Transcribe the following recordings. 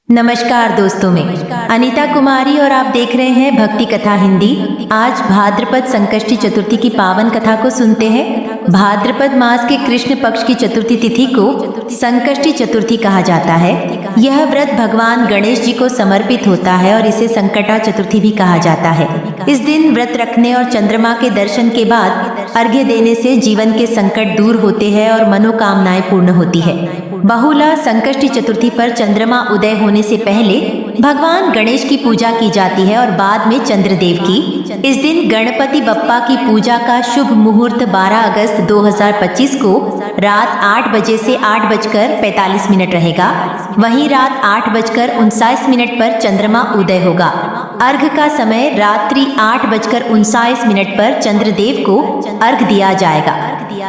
नमस्कार दोस्तों, मैं अनीता कुमारी और आप देख रहे हैं भक्ति कथा हिंदी। आज भाद्रपद संकष्टी चतुर्थी की पावन कथा को सुनते हैं। भाद्रपद मास के कृष्ण पक्ष की चतुर्थी तिथि को संकष्टी चतुर्थी कहा जाता है। यह व्रत भगवान गणेश जी को समर्पित होता है और इसे संकटा चतुर्थी भी कहा जाता है। इस दिन व्रत रखने और चंद्रमा के दर्शन के बाद अर्घ्य देने से जीवन के संकट दूर होते हैं और मनोकामनाएं पूर्ण होती है। बहुला संकष्टी चतुर्थी पर चंद्रमा उदय होने से पहले भगवान गणेश की पूजा की जाती है और बाद में चंद्रदेव की। इस दिन गणपति बप्पा की पूजा का शुभ मुहूर्त 12 अगस्त 2025 को रात 8 बजे से 8:45 रहेगा। वहीं रात 8:59 पर चंद्रमा उदय होगा। अर्घ का समय रात्रि 8:59 पर चंद्रदेव को अर्घ दिया जाएगा।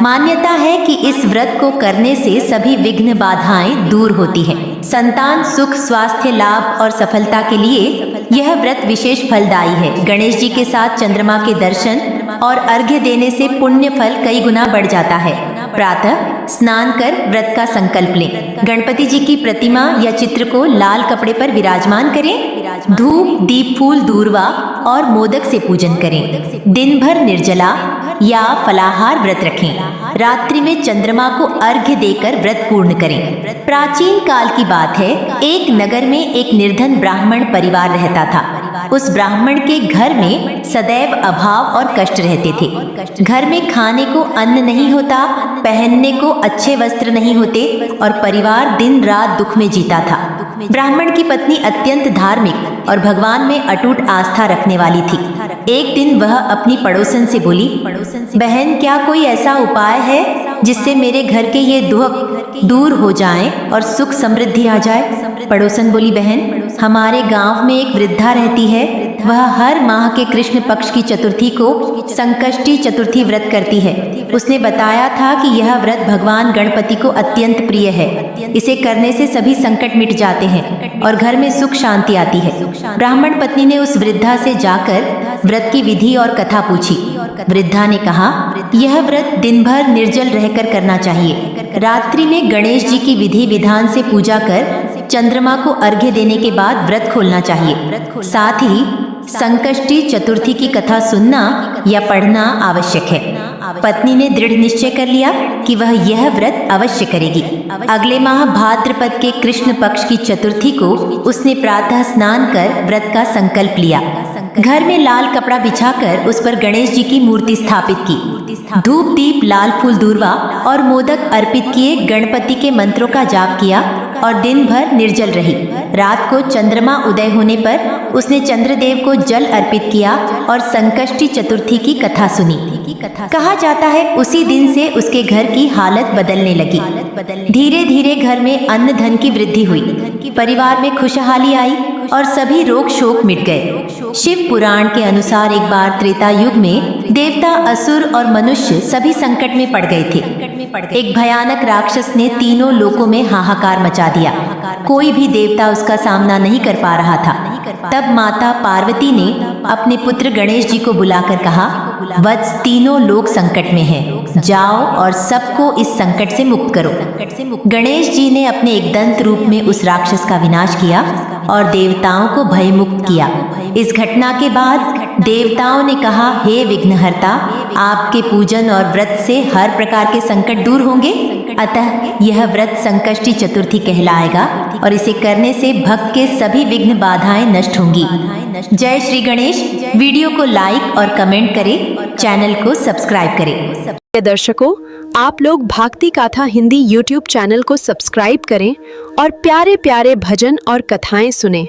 मान्यता है कि इस व्रत को करने से सभी विघ्न बाधाएं दूर होती हैं। संतान सुख, स्वास्थ्य लाभ और सफलता के लिए यह व्रत विशेष फलदायी है। गणेश जी के साथ चंद्रमा के दर्शन और अर्घ्य देने से पुण्य फल कई गुना बढ़ जाता है। प्रातः स्नान कर व्रत का संकल्प लें। गणपति जी की प्रतिमा या चित्र को लाल कपड़े पर विराजमान करें। धूप, दीप, फूल, दूर्वा और मोदक से पूजन करें। दिन भर निर्जला या फलाहार व्रत रखें। रात्रि में चंद्रमा को अर्घ्य देकर व्रत पूर्ण करें। प्राचीन काल की बात है, एक नगर में एक निर्धन ब्राह्मण परिवार रहता था। उस ब्राह्मण के घर में सदैव अभाव और कष्ट रहते थे। घर में खाने को अन्न नहीं होता, पहनने को अच्छे वस्त्र नहीं होते और परिवार दिन रात दुख में जीता था। ब्राह्मण की पत्नी अत्यंत धार्मिक और भगवान में अटूट आस्था रखने वाली थी। एक दिन वह अपनी पड़ोसन से बोली, बहन, क्या कोई ऐसा उपाय है जिससे मेरे घर के ये दुख दूर हो जाएं और सुख समृद्धि आ जाए? पड़ोसन बोली, बहन, हमारे गांव में एक वृद्धा रहती है। वह हर माह के कृष्ण पक्ष की चतुर्थी को संकष्टी चतुर्थी व्रत करती है। उसने बताया था कि यह व्रत भगवान गणपति को अत्यंत प्रिय है। इसे करने से सभी संकट मिट जाते हैं और घर में सुख शांति आती है। ब्राह्मण पत्नी ने उस वृद्धा से जाकर व्रत की विधि और कथा पूछी। वृद्धा ने कहा, यह व्रत दिन भर निर्जल रहकर करना चाहिए। रात्रि में गणेश जी की विधि विधान से पूजा कर चंद्रमा को अर्घ्य देने के बाद व्रत खोलना चाहिए। साथ ही संकष्टी चतुर्थी की कथा सुनना या पढ़ना आवश्यक है। पत्नी ने दृढ़ निश्चय कर लिया कि वह यह व्रत अवश्य करेगी। अगले माह भाद्रपद के कृष्ण पक्ष की चतुर्थी को उसने प्रातः स्नान कर व्रत का संकल्प लिया। घर में लाल कपड़ा बिछाकर उस पर गणेश जी की मूर्ति स्थापित की। धूप, दीप, लाल फूल, दूर्वा और मोदक अर्पित किए गणपति के मंत्रों का जाप किया और दिन भर निर्जल रही। रात को चंद्रमा उदय होने पर उसने चंद्रदेव को जल अर्पित किया और संकष्टी चतुर्थी की कथा सुनी। कहा जाता है उसी दिन से उसके घर की हालत बदलने लगी। धीरे धीरे घर में अन्न धन की वृद्धि हुई, परिवार में खुशहाली आई और सभी रोग शोक मिट गए। शिव पुराण के अनुसार एक बार त्रेता युग में देवता, असुर और मनुष्य सभी संकट में पड़ गए थे। एक भयानक राक्षस ने तीनों लोकों में हाहाकार मचा दिया। कोई भी देवता उसका सामना नहीं कर पा रहा था। तब माता पार्वती ने अपने पुत्र गणेश जी को बुलाकर कहा, वत्स, तीनों लोग संकट में हैं, जाओ और सबको इस संकट से मुक्त करो। गणेश जी ने अपने एक दंत रूप में उस राक्षस का विनाश किया और देवताओं को भयमुक्त किया। इस घटना के बाद देवताओं ने कहा, हे विघ्नहर्ता, आपके पूजन और व्रत से हर प्रकार के संकट दूर होंगे। अतः यह व्रत संकष्टी चतुर्थी कहलाएगा और इसे करने से भक्त के सभी विघ्न बाधाएं नष्ट होंगी। जय श्री गणेश। वीडियो को लाइक और कमेंट करें, चैनल को सब्सक्राइब करें। दर्शकों, आप लोग भक्ति कथा हिंदी YouTube चैनल को सब्सक्राइब करें और प्यारे प्यारे भजन और कथाएं सुनें।